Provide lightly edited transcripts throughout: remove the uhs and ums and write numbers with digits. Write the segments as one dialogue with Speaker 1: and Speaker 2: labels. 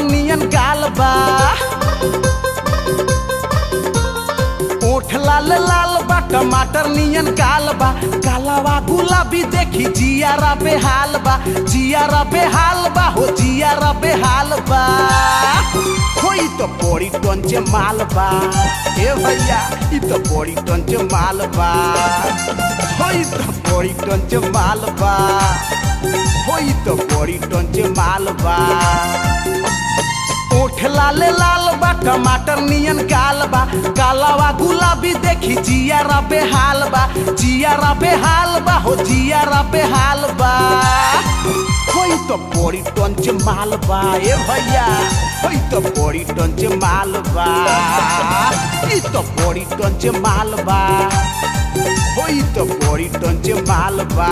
Speaker 1: टमाटर नियन गाल बा ओठ लाल लाल बा टमाटर नियन गाल बा कालावा गुलाबी देखी जियारा बेहाल बा जियारा बेहाल बा हो जियारा बेहाल बा होई तो बड़ी टंच माल बा ए भैया ई तो बड़ी टंच माल बा होई तो बड़ी टंच माल बा होई तो बड़ी टंच माल बा ओठ लाल लाल बा टमाटर नियन गाल बा कालावा गुलाबी देखी जियारा बेहाल बा जियारा बेहाल बा हो जियारा बेहाल बा होई तो बड़ी टंच माल बा ए भैया होई तो बड़ी टंच माल बा ई तो बड़ी टंच माल बा होई तो बड़ी टंच माल बा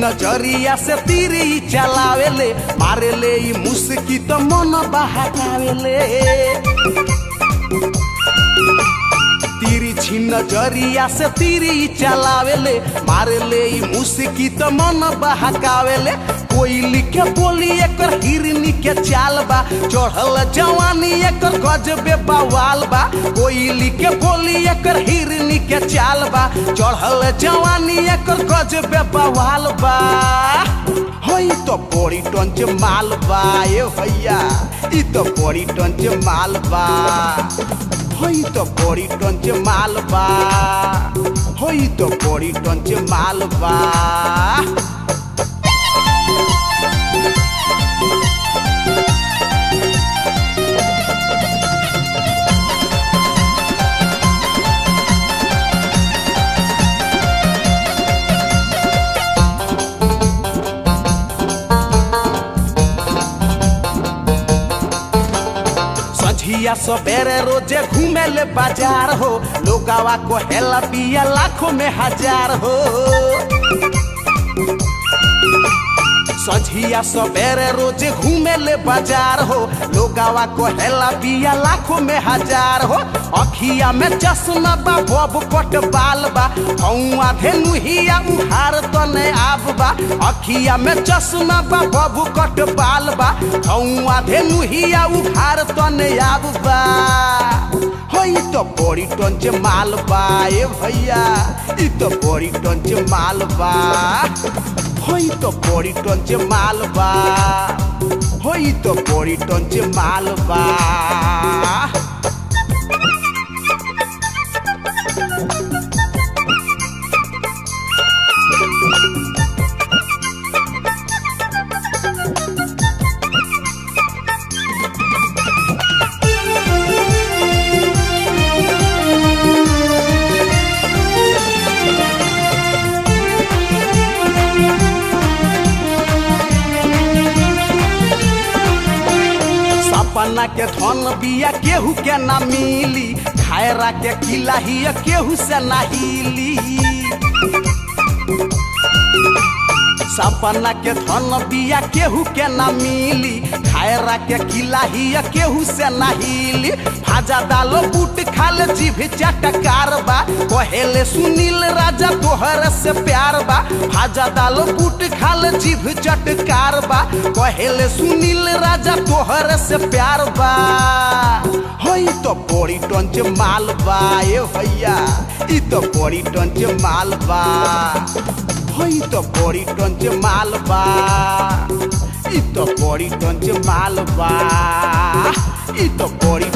Speaker 1: नजरिया से तीरी चलावेले मारेले ई मुस्की तो मन बहकावेले तिरछी नजरिया से तीरी चलावेले मारेले ई मुस्की तो मन बहकावेले कोयली के बोली एकर हिरनी के चाल बा चढ़ल जवानी एकर गजबे बवाल बा कोयली के बोली एकर हिरनी के चाल बा चढ़ल जवानी एकर गजबे बवाल बा होई तो बड़ी टंच माल बा ए भैया ई तो बड़ी टंच माल बा होई तो बड़ी टंच माल बा होई तो बड़ी टंच माल बा सझिया सबेरे रोजे घूमेले बाजार हो लोगावा को हेला पिया लाखों में हजार हो सझिया सबेरे रोजे घूमेले बाजार हो लोगावा को हेला पिया लाखों में हजार हो अखिया में चश्मा बा बब कट बाल बा हौआ धेनुहिया उहार तने आब बा अखिया में चश्मा बा बब कट बाल बा हौआ धेनुहिया उहार तने आब बा होई तो बड़ी टंच माल बा ए भैया ई तो बड़ी टंच माल बा होई तो बड़ी टंच माल बा होई तो बड़ी टंच माल बा सपना के धन बिया केहू के ना मिली खायरा के किला ही केहू से ना हिली सपना के धन बिया केहू के ना मिली खायरा के किला ही केहू से ना हिली भाजा दालो बूट खाले जीभ चटकार बा कहेले सुनील राजा तोहर से प्यार बा भाजा दालो बूट खाले जीभ चटकार बा कहेले सुनील राजा तोहर से प्यार बा होई तो बड़ी टंच माल बा ए भैया ई तो बड़ी टंच माल बा होई तो बड़ी टंच माल बा ई तो बड़ी टंच माल बा ई तो बड़ी